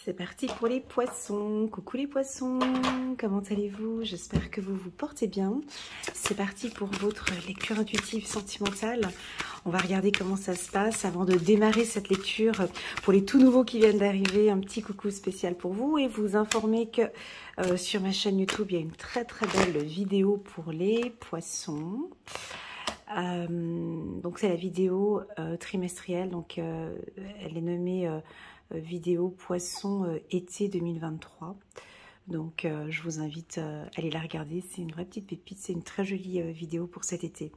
C'est parti pour les poissons. Coucou les poissons, comment allez-vous? J'espère que vous vous portez bien. C'est parti pour votre lecture intuitive sentimentale. On va regarder comment ça se passe avant de démarrer cette lecture. Pour les tout nouveaux qui viennent d'arriver, un petit coucou spécial pour vous et vous informer que sur ma chaîne YouTube, il y a une très belle vidéo pour les poissons. Donc c'est la vidéo trimestrielle, donc elle est nommée vidéo poisson été 2023. Donc je vous invite à aller la regarder, c'est une vraie petite pépite, c'est une très jolie vidéo pour cet été.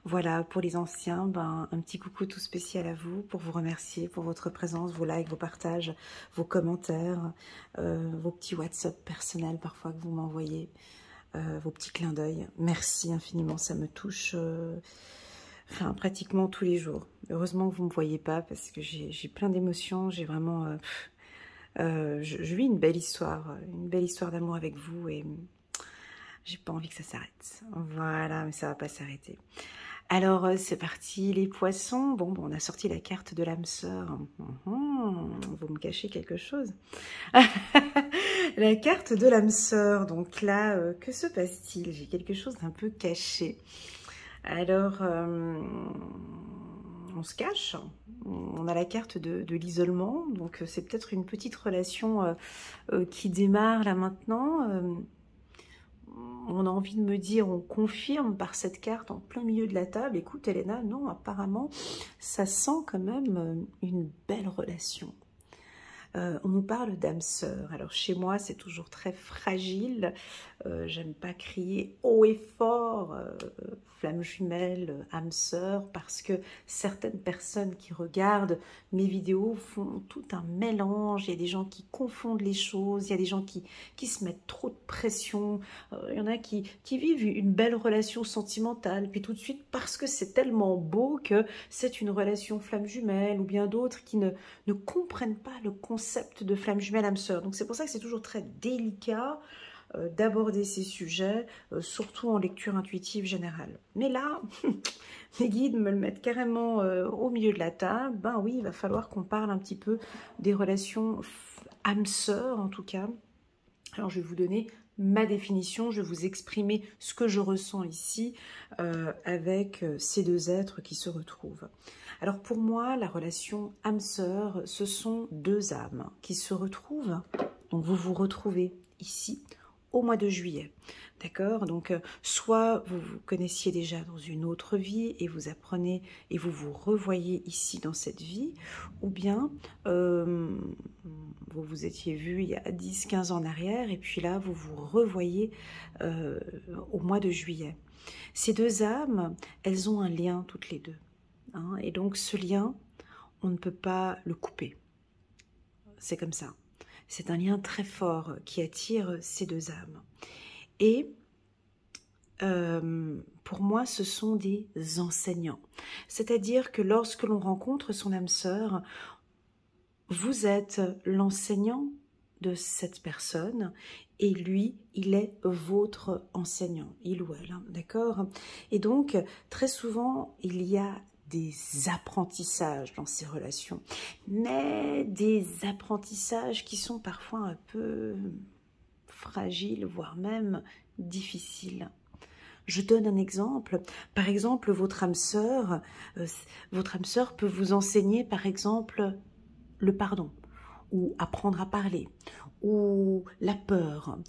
Voilà, pour les anciens, un petit coucou tout spécial à vous pour vous remercier pour votre présence, vos likes, vos partages, vos commentaires, vos petits WhatsApp personnels parfois que vous m'envoyez, vos petits clins d'œil. Merci infiniment, ça me touche enfin, pratiquement tous les jours. Heureusement que vous ne me voyez pas parce que j'ai plein d'émotions, j'ai vraiment... je vis une belle histoire d'amour avec vous et j'ai pas envie que ça s'arrête. Voilà, mais ça va pas s'arrêter. Alors, c'est parti, les poissons. Bon, on a sorti la carte de l'âme sœur. Vous me cachez quelque chose. La carte de l'âme sœur. Donc là, que se passe-t-il? J'ai quelque chose d'un peu caché. Alors, on se cache. On a la carte de l'isolement. Donc, c'est peut-être une petite relation qui démarre là maintenant. On a envie de me dire, on confirme par cette carte en plein milieu de la table. Écoute, Elena, non, apparemment, ça sent quand même une belle relation. On nous parle d'âme sœur. Alors chez moi, c'est toujours très fragile. J'aime pas crier haut et fort, flamme jumelle, âme sœur, parce que certaines personnes qui regardent mes vidéos font tout un mélange. Il y a des gens qui confondent les choses, il y a des gens qui se mettent trop de pression. Il y en a qui vivent une belle relation sentimentale, puis tout de suite, parce que c'est tellement beau que c'est une relation flamme jumelle, ou bien d'autres qui ne comprennent pas le concept de flamme jumelle âme sœur. Donc c'est pour ça que c'est toujours très délicat d'aborder ces sujets, surtout en lecture intuitive générale. Mais là, mes guides me le mettent carrément au milieu de la table. Ben oui, il va falloir qu'on parle un petit peu des relations âme sœur en tout cas. Alors je vais vous donner ma définition, je vais vous exprimer ce que je ressens ici avec ces deux êtres qui se retrouvent. Alors pour moi, la relation âme-sœur, ce sont deux âmes qui se retrouvent. Donc vous vous retrouvez ici au mois de juillet. D'accord? Donc soit vous vous connaissiez déjà dans une autre vie et vous apprenez et vous vous revoyez ici dans cette vie, ou bien vous vous étiez vu il y a 10-15 ans en arrière et puis là vous vous revoyez au mois de juillet. Ces deux âmes, elles ont un lien toutes les deux. Hein, et donc ce lien, on ne peut pas le couper. C'est comme ça. C'est un lien très fort qui attire ces deux âmes. Et pour moi, ce sont des enseignants. C'est-à-dire que lorsque l'on rencontre son âme sœur, vous êtes l'enseignant de cette personne et lui, il est votre enseignant, il ou elle, hein, d'accord? Et donc, très souvent, il y a des apprentissages dans ces relations, mais des apprentissages qui sont parfois un peu fragiles, voire même difficiles. Je donne un exemple. Par exemple, votre âme sœur peut vous enseigner, par exemple, le pardon, ou apprendre à parler, ou la peur.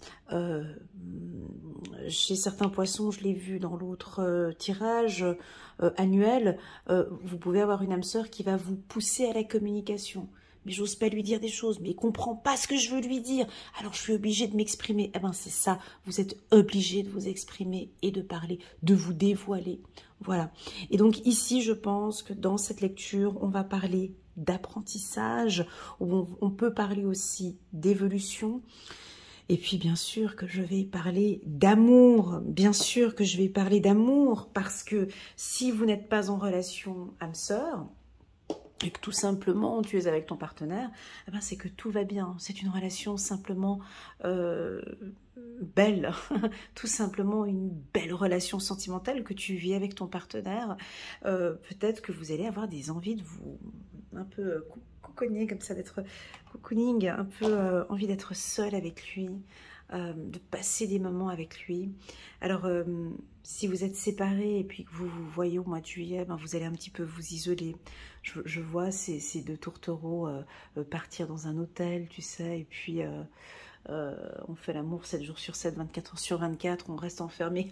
Chez certains poissons, je l'ai vu dans l'autre tirage annuel, vous pouvez avoir une âme sœur qui va vous pousser à la communication. Mais j'ose pas lui dire des choses, mais il comprend pas ce que je veux lui dire, alors je suis obligée de m'exprimer. Eh ben c'est ça, vous êtes obligé de vous exprimer et de parler, de vous dévoiler. Voilà. Et donc ici, je pense que dans cette lecture, on va parler d'apprentissage, où on peut parler aussi d'évolution. Et puis bien sûr que je vais parler d'amour, bien sûr que je vais parler d'amour, parce que si vous n'êtes pas en relation âme-sœur, et que tout simplement tu es avec ton partenaire, eh ben c'est que tout va bien. C'est une relation simplement belle, tout simplement une belle relation sentimentale que tu vis avec ton partenaire. Peut-être que vous allez avoir des envies de vous un peu cocooner comme ça, d'être cocooning, un peu envie d'être seul avec lui, de passer des moments avec lui. Alors, si vous êtes séparés et puis que vous vous voyez au mois de juillet, ben, vous allez un petit peu vous isoler. Je vois ces deux tourtereaux partir dans un hôtel, tu sais, et puis... on fait l'amour 7 jours sur 7, 24 heures sur 24, on reste enfermé.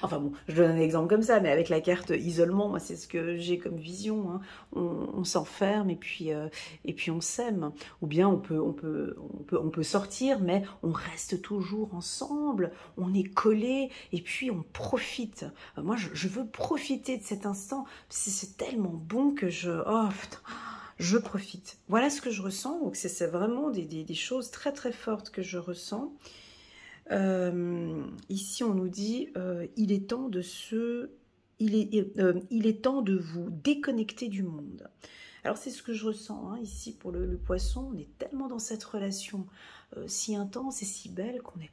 Enfin bon, je donne un exemple comme ça, mais avec la carte isolement, moi c'est ce que j'ai comme vision. Hein. On s'enferme et puis on s'aime. Ou bien on peut sortir, mais on reste toujours ensemble, on est collés et puis on profite. Moi je veux profiter de cet instant, c'est tellement bon que oh putain, je profite. Voilà ce que je ressens. Donc c'est vraiment des choses très très fortes que je ressens. Ici on nous dit il est temps de il est temps de vous déconnecter du monde. Alors c'est ce que je ressens hein, ici pour le poisson. On est tellement dans cette relation si intense et si belle qu'on est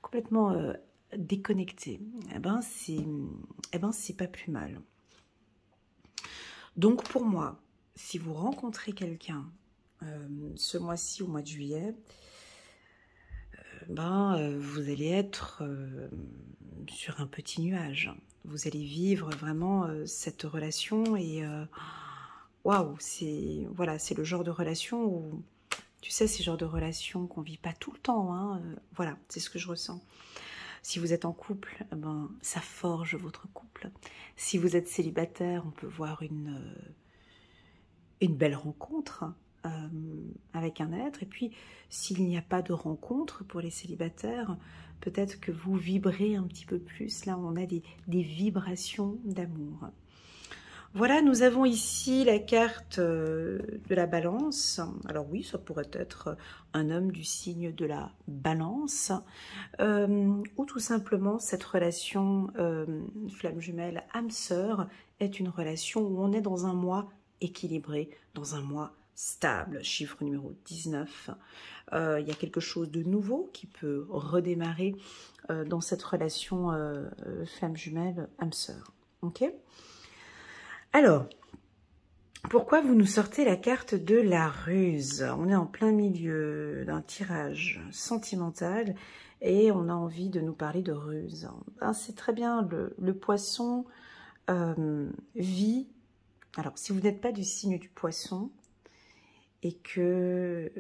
complètement déconnecté. Eh ben c'est pas plus mal. Donc pour moi, si vous rencontrez quelqu'un ce mois-ci, au mois de juillet, vous allez être sur un petit nuage. Vous allez vivre vraiment cette relation et waouh, c'est le genre de relation où, tu sais, c'est le genre de relation qu'on vit pas tout le temps. Hein, voilà, c'est ce que je ressens. Si vous êtes en couple, ça forge votre couple. Si vous êtes célibataire, on peut voir une belle rencontre avec un être. Et puis, s'il n'y a pas de rencontre pour les célibataires, peut-être que vous vibrez un petit peu plus. Là, on a des vibrations d'amour. Voilà, nous avons ici la carte de la balance. Alors oui, ça pourrait être un homme du signe de la balance, ou tout simplement cette relation flamme jumelle âme-sœur est une relation où on est dans un mois équilibré, dans un mois stable, chiffre numéro 19. Il y a quelque chose de nouveau qui peut redémarrer dans cette relation flamme jumelle âme-sœur. Ok ? Alors, pourquoi vous nous sortez la carte de la ruse? On est en plein milieu d'un tirage sentimental et on a envie de nous parler de ruse. C'est très bien, le poisson vit... Alors, si vous n'êtes pas du signe du poisson et que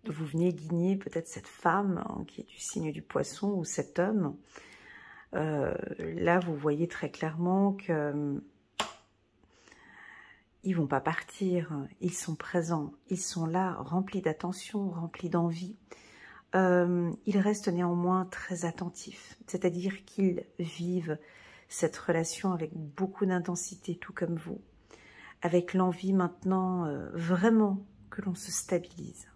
vous venez guigner peut-être cette femme qui est du signe du poisson ou cet homme, là, vous voyez très clairement que... ils vont pas partir, ils sont présents, ils sont là, remplis d'attention, remplis d'envie. Ils restent néanmoins très attentifs, c'est-à-dire qu'ils vivent cette relation avec beaucoup d'intensité, tout comme vous, avec l'envie maintenant vraiment que l'on se stabilise.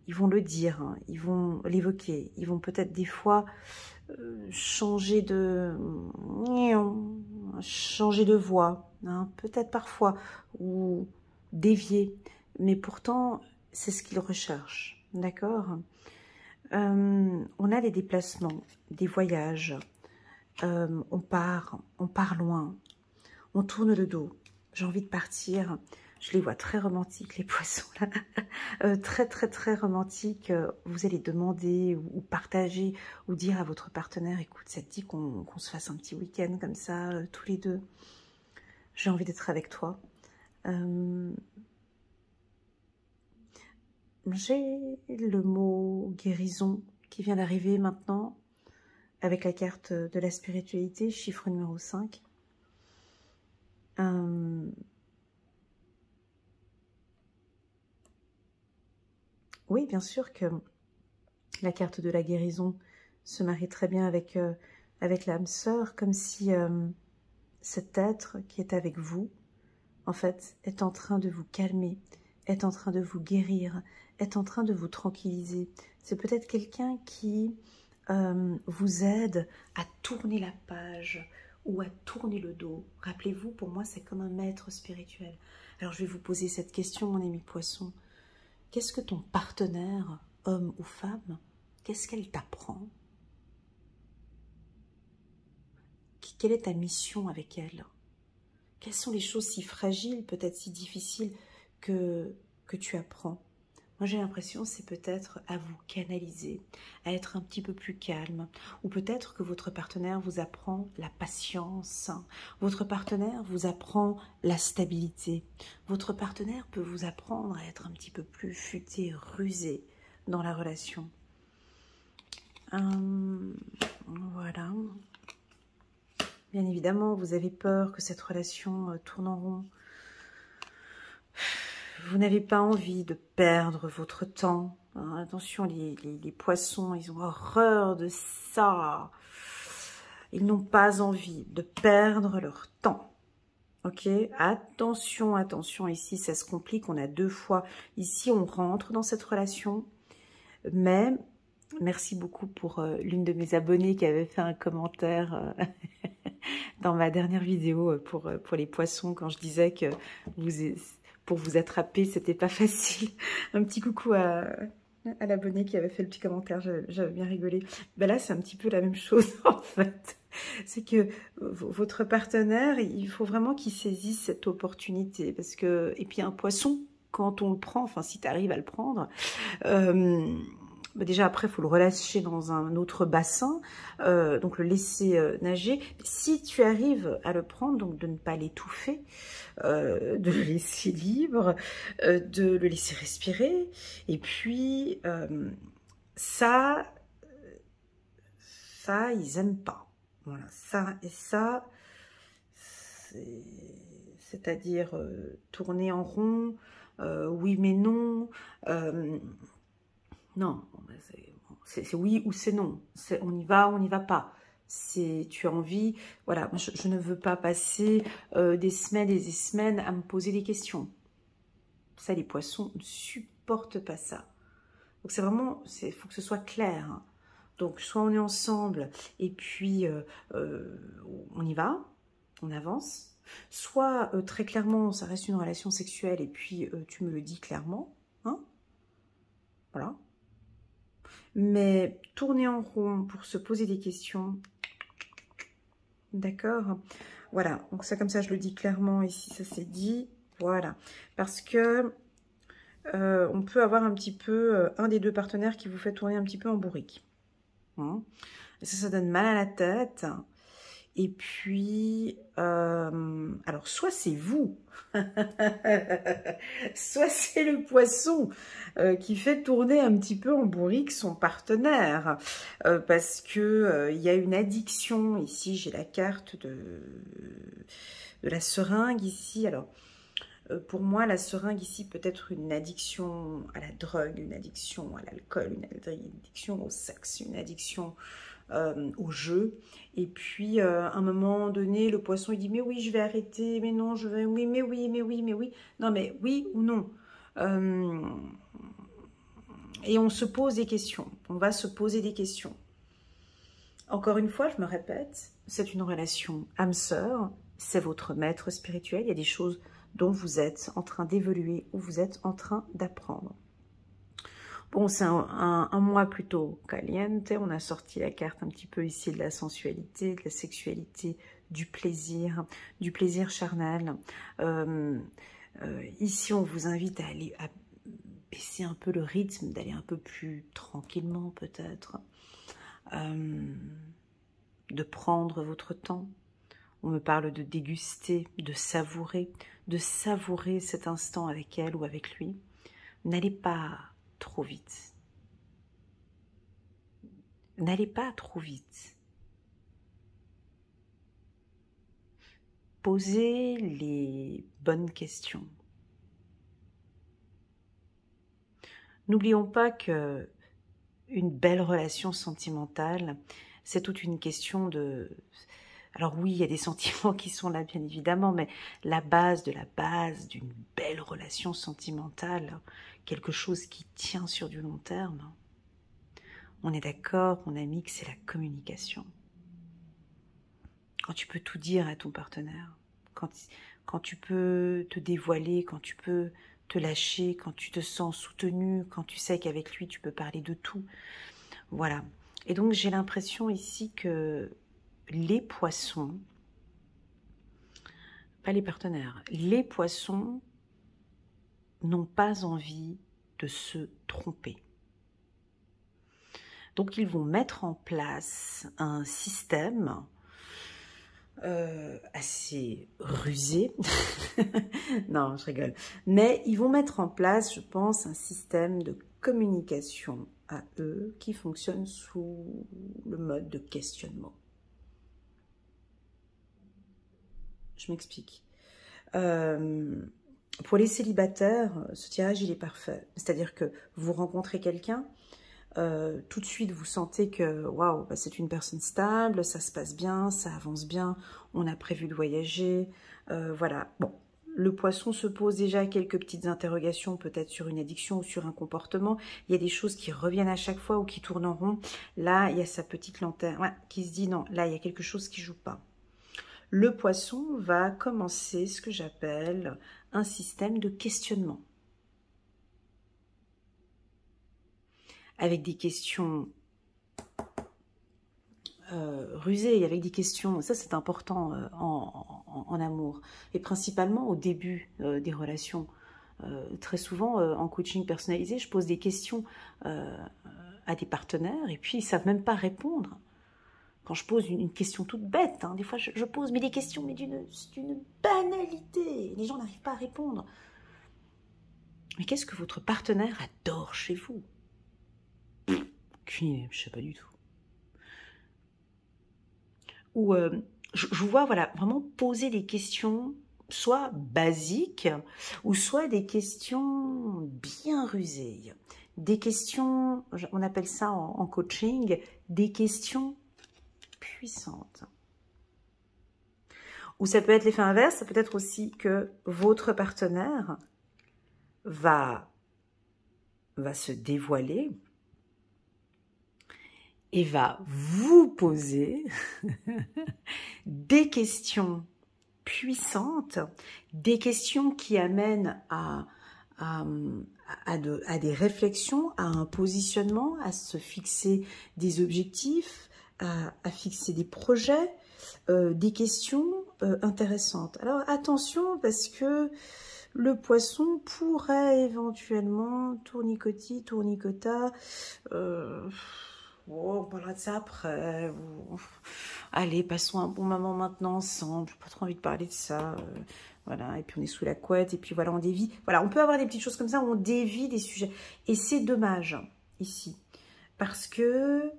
Ils vont le dire, hein, ils vont l'évoquer, ils vont peut-être des fois changer de voix, hein, peut-être parfois, ou dévier, mais pourtant c'est ce qu'ils recherchent, d'accord. On a des déplacements, des voyages, on part loin, on tourne le dos, j'ai envie de partir. Je les vois très romantiques, les poissons, là. Très, très, très romantiques. Vous allez demander ou partager ou dire à votre partenaire, écoute, ça te dit qu'on se fasse un petit week-end comme ça, tous les deux. J'ai envie d'être avec toi. J'ai le mot guérison qui vient d'arriver maintenant avec la carte de la spiritualité, chiffre numéro 5. Oui, bien sûr que la carte de la guérison se marie très bien avec, avec l'âme sœur, comme si cet être qui est avec vous, en fait, est en train de vous calmer, est en train de vous guérir, est en train de vous tranquilliser. C'est peut-être quelqu'un qui vous aide à tourner la page ou à tourner le dos. Rappelez-vous, pour moi, c'est comme un maître spirituel. Alors, je vais vous poser cette question, mon ami Poisson. Qu'est-ce que ton partenaire, homme ou femme, qu'est-ce qu'elle t'apprend? Quelle est ta mission avec elle? Quelles sont les choses si fragiles, peut-être si difficiles que tu apprends? Moi, j'ai l'impression c'est peut-être à vous canaliser, à être un petit peu plus calme. Ou peut-être que votre partenaire vous apprend la patience. Votre partenaire vous apprend la stabilité. Votre partenaire peut vous apprendre à être un petit peu plus futé, rusé dans la relation. Voilà. Bien évidemment, vous avez peur que cette relation tourne en rond. Vous n'avez pas envie de perdre votre temps. Hein, attention, les poissons, ils ont horreur de ça. Ils n'ont pas envie de perdre leur temps. Ok? Attention, attention. Ici, ça se complique. On a 2 fois. Ici, on rentre dans cette relation. Mais, merci beaucoup pour l'une de mes abonnées qui avait fait un commentaire dans ma dernière vidéo pour les poissons, quand je disais que pour vous attraper, c'était pas facile. Un petit coucou à l'abonné qui avait fait le petit commentaire, j'avais bien rigolé. Ben là, c'est un petit peu la même chose en fait. C'est que votre partenaire, il faut vraiment qu'il saisisse cette opportunité. Parce que, et puis un poisson, quand on le prend, enfin si tu arrives à le prendre, bah déjà après il faut le relâcher dans un autre bassin, donc le laisser nager. Si tu arrives à le prendre, donc de ne pas l'étouffer, de le laisser libre, de le laisser respirer, et puis ça ils aiment pas. Voilà, ça et ça, c'est-à-dire tourner en rond, oui mais non. Non, c'est oui ou c'est non. On y va, on n'y va pas. Tu as envie, voilà, je ne veux pas passer des semaines et des semaines à me poser des questions. Ça, les poissons ne supportent pas ça. Donc c'est vraiment, il faut que ce soit clair. Hein. Donc soit on est ensemble et puis on y va, on avance. Soit très clairement, ça reste une relation sexuelle et puis tu me le dis clairement. Hein, voilà. Mais tourner en rond pour se poser des questions, d'accord? Voilà, donc ça comme ça je le dis clairement ici, ça c'est dit, voilà. Parce que on peut avoir un petit peu un des 2 partenaires qui vous fait tourner un petit peu en bourrique. Hein, et ça donne mal à la tête. Et puis, alors soit c'est vous, soit c'est le poisson qui fait tourner un petit peu en bourrique son partenaire. Parce que il y a une addiction. Ici, j'ai la carte de la seringue ici. Alors, pour moi, la seringue ici peut être une addiction à la drogue, une addiction à l'alcool, une addiction au sexe, une addiction au jeu. Et puis, à un moment donné, le poisson, il dit « Mais oui, je vais arrêter, mais non, je vais... Oui, mais oui, mais oui, mais oui. » Non, mais oui ou non. Et on se pose des questions. On va se poser des questions. Encore une fois, je me répète, c'est une relation âme-sœur. C'est votre maître spirituel. Il y a des choses dont vous êtes en train d'évoluer ou vous êtes en train d'apprendre. Bon, c'est un mois plutôt caliente. On a sorti la carte un petit peu ici de la sensualité, de la sexualité, du plaisir charnel. Ici, on vous invite à aller à baisser un peu le rythme, d'aller un peu plus tranquillement peut-être, de prendre votre temps. On me parle de déguster, de savourer cet instant avec elle ou avec lui. N'allez pas trop vite. N'allez pas trop vite. Posez les bonnes questions. N'oublions pas que une belle relation sentimentale, c'est toute une question de... Alors oui, il y a des sentiments qui sont là, bien évidemment, mais la base de la base d'une belle relation sentimentale, quelque chose qui tient sur du long terme, on est d'accord, mon ami, que c'est la communication. Quand tu peux tout dire à ton partenaire, quand tu peux te dévoiler, quand tu peux te lâcher, quand tu te sens soutenu, quand tu sais qu'avec lui, tu peux parler de tout. Voilà. Et donc, j'ai l'impression ici que les poissons pas les partenaires, les poissons n'ont pas envie de se tromper. Donc, ils vont mettre en place un système assez rusé. Non, je rigole. Mais ils vont mettre en place, je pense, un système de communication à eux qui fonctionne sous le mode de questionnement. Je m'explique. Pour les célibataires, ce tirage, il est parfait. C'est-à-dire que vous rencontrez quelqu'un, tout de suite, vous sentez que waouh, bah, c'est une personne stable, ça se passe bien, ça avance bien, on a prévu de voyager, voilà. Bon, le poisson se pose déjà quelques petites interrogations, peut-être sur une addiction ou sur un comportement. Il y a des choses qui reviennent à chaque fois ou qui tournent en rond. Là, il y a sa petite lanterne qui se dit non, là, il y a quelque chose qui joue pas. Le poisson va commencer ce que j'appelle un système de questionnement. Avec des questions rusées, avec des questions, ça c'est important en amour, et principalement au début des relations. Très souvent en coaching personnalisé, je pose des questions à des partenaires et puis ils ne savent même pas répondre. Quand je pose une question toute bête, hein, des fois je pose mais des questions mais d'une banalité, les gens n'arrivent pas à répondre. Mais qu'est-ce que votre partenaire adore chez vous? Aucune idée, je ne sais pas du tout. Ou je vous vois voilà, vraiment poser des questions soit basiques ou soit des questions bien rusées. Des questions, on appelle ça en coaching, des questions puissantes. Ou ça peut être l'effet inverse, ça peut être aussi que votre partenaire va se dévoiler et va vous poser des questions puissantes, des questions qui amènent à des réflexions, à un positionnement, à se fixer des objectifs, à fixer des projets, des questions intéressantes. Alors attention parce que le poisson pourrait éventuellement tournicota, oh, on parlera de ça après. Allez, passons un bon moment maintenant ensemble. J'ai pas trop envie de parler de ça. Voilà, et puis on est sous la couette, et puis voilà, on dévie. Voilà, on peut avoir des petites choses comme ça où on dévie des sujets. Et c'est dommage, ici. Parce que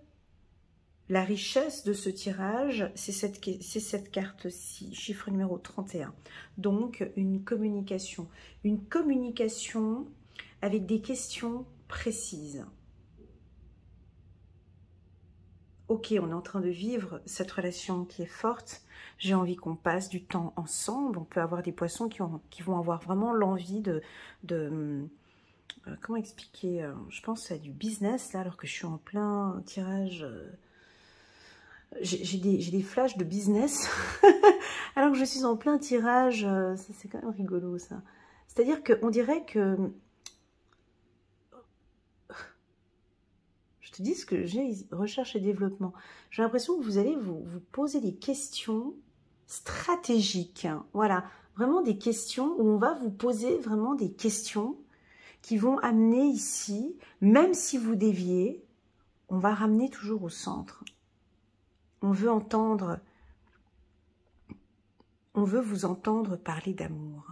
la richesse de ce tirage, c'est cette carte-ci, chiffre numéro 31. Donc, une communication. Une communication avec des questions précises. Ok, on est en train de vivre cette relation qui est forte. J'ai envie qu'on passe du temps ensemble. On peut avoir des poissons qui vont avoir vraiment l'envie comment expliquer, je pense à du business, là, alors que je suis en plein tirage. J'ai des flashs de business, alors que je suis en plein tirage. C'est quand même rigolo, ça. C'est-à-dire qu'on dirait que... Je te dis ce que j'ai, recherche et développement. J'ai l'impression que vous allez vous poser des questions stratégiques. Hein. Voilà, vraiment des questions où on va vous poser vraiment des questions qui vont amener ici, même si vous déviez, on va ramener toujours au centre. On veut vous entendre parler d'amour.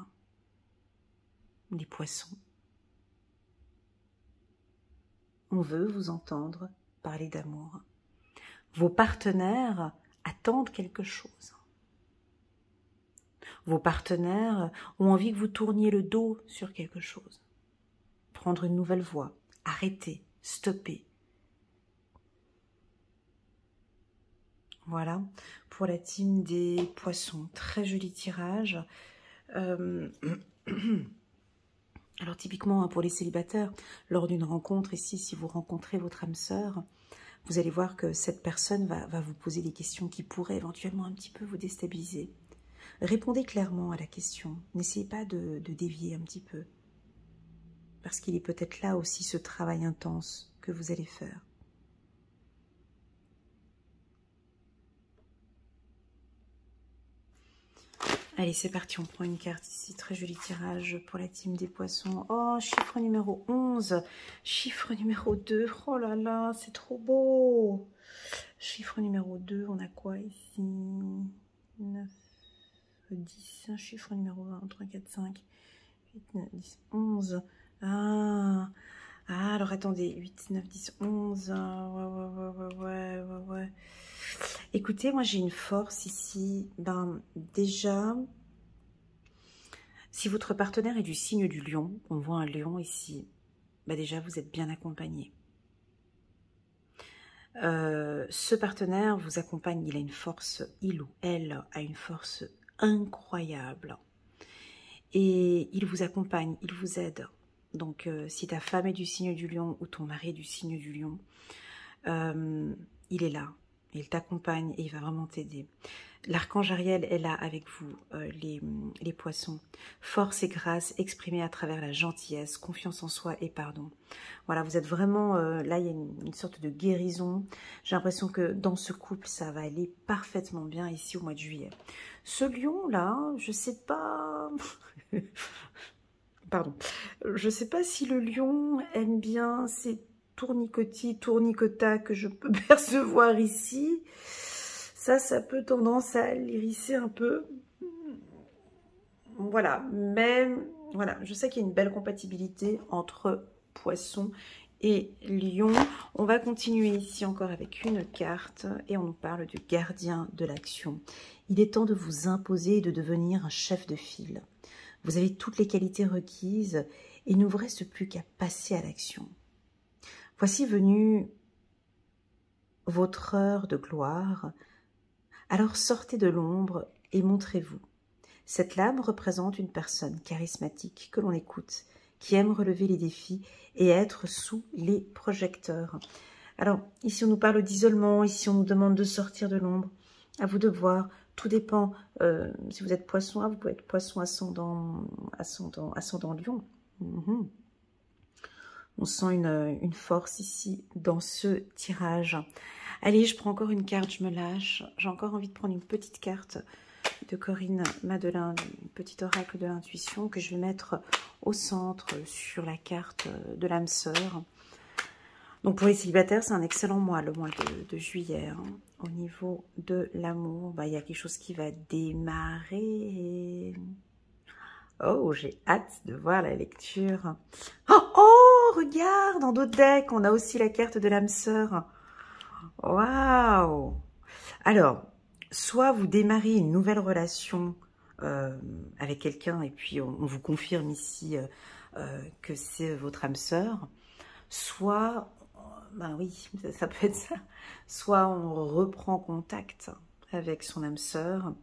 Les poissons. On veut vous entendre parler d'amour. Vos partenaires attendent quelque chose. Vos partenaires ont envie que vous tourniez le dos sur quelque chose. Prendre une nouvelle voie, arrêter, stopper. Voilà, pour la team des poissons. Très joli tirage. Alors typiquement, pour les célibataires, lors d'une rencontre ici, si vous rencontrez votre âme sœur, vous allez voir que cette personne va vous poser des questions qui pourraient éventuellement un petit peu vous déstabiliser. Répondez clairement à la question. N'essayez pas de dévier un petit peu. Parce qu'il est peut-être là aussi ce travail intense que vous allez faire. Allez, c'est parti, on prend une carte ici. Très joli tirage pour la team des poissons. Oh, chiffre numéro 11. Chiffre numéro 2. Oh là là, c'est trop beau. Chiffre numéro 2, on a quoi ici? 9, 10. Chiffre numéro 1, 3, 4, 5, 8, 9, 10, 11. Ah, alors attendez. 8, 9, 10, 11. Ouais. Écoutez, moi j'ai une force ici. Ben, déjà, si votre partenaire est du signe du lion, on voit un lion ici, ben déjà vous êtes bien accompagné. Ce partenaire vous accompagne, il a une force, il ou elle a une force incroyable. Et il vous accompagne, il vous aide. Donc si ta femme est du signe du lion ou ton mari est du signe du lion, il est là, il t'accompagne et il va vraiment t'aider. L'archange Ariel est là avec vous, les poissons. Force et grâce exprimée à travers la gentillesse, confiance en soi et pardon. Voilà, vous êtes vraiment... là, il y a une sorte de guérison. J'ai l'impression que dans ce couple, ça va aller parfaitement bien ici au mois de juillet. Ce lion-là, je sais pas... Pardon. Je sais pas si le lion aime bien ces tournicotis, tournicotas que je peux percevoir ici. Ça peut tendance à l'hérisser un peu. Voilà, mais voilà, je sais qu'il y a une belle compatibilité entre poisson et lion. On va continuer ici encore avec une carte et on nous parle du gardien de l'action. Il est temps de vous imposer et de devenir un chef de file. Vous avez toutes les qualités requises et il ne vous reste plus qu'à passer à l'action. Voici venue votre heure de gloire. Alors sortez de l'ombre et montrez-vous. Cette lame représente une personne charismatique que l'on écoute, qui aime relever les défis et être sous les projecteurs. Alors, ici on nous parle d'isolement, ici on nous demande de sortir de l'ombre. À vous de voir, tout dépend. Si vous êtes poisson, vous pouvez être poisson ascendant lion. On sent une force ici dans ce tirage. Allez, je prends encore une carte, je me lâche. J'ai encore envie de prendre une petite carte de Corinne Madeleine, une petite oracle de l'intuition que je vais mettre au centre sur la carte de l'âme sœur. Donc pour les célibataires, c'est un excellent mois, le mois de juillet. Hein. Au niveau de l'amour, bah, il y a quelque chose qui va démarrer. Oh, j'ai hâte de voir la lecture. Oh, regarde, dans d'autres decks, on a aussi la carte de l'âme sœur. Waouh! Alors, soit vous démarrez une nouvelle relation avec quelqu'un et puis on vous confirme ici que c'est votre âme sœur, soit, ben oui, ça peut être ça, soit on reprend contact avec son âme sœur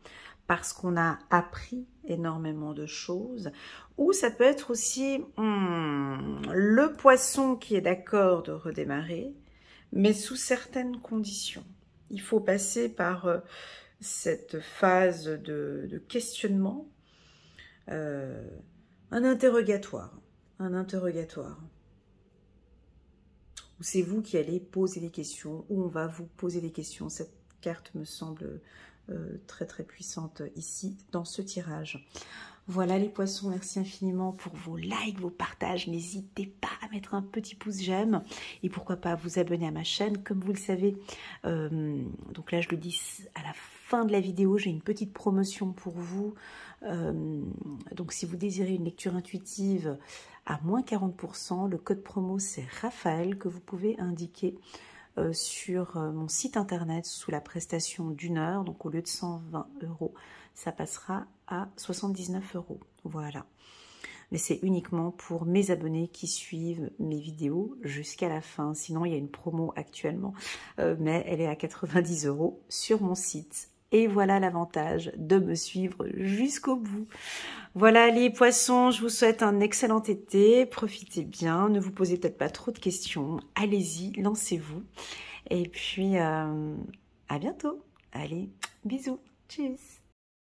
parce qu'on a appris énormément de choses, ou ça peut être aussi le poisson qui est d'accord de redémarrer, mais sous certaines conditions. Il faut passer par cette phase de questionnement, un interrogatoire, où c'est vous qui allez poser des questions, où on va vous poser des questions. Cette carte me semble très très puissante ici dans ce tirage. Voilà les poissons, merci infiniment pour vos likes, vos partages. N'hésitez pas à mettre un petit pouce j'aime et pourquoi pas vous abonner à ma chaîne. Comme vous le savez, donc là je le dis à la fin de la vidéo, j'ai une petite promotion pour vous. Donc si vous désirez une lecture intuitive à moins 40%, le code promo c'est Raphaël que vous pouvez indiquer sur mon site internet sous la prestation d'1 heure. Donc au lieu de 120 €, ça passera à 79 €. Voilà. Mais c'est uniquement pour mes abonnés qui suivent mes vidéos jusqu'à la fin. Sinon, il y a une promo actuellement, mais elle est à 90 € sur mon site. Et voilà l'avantage de me suivre jusqu'au bout. Voilà les poissons, je vous souhaite un excellent été. Profitez bien, ne vous posez peut-être pas trop de questions. Allez-y, lancez-vous. Et puis, à bientôt. Allez, bisous. Tchuss.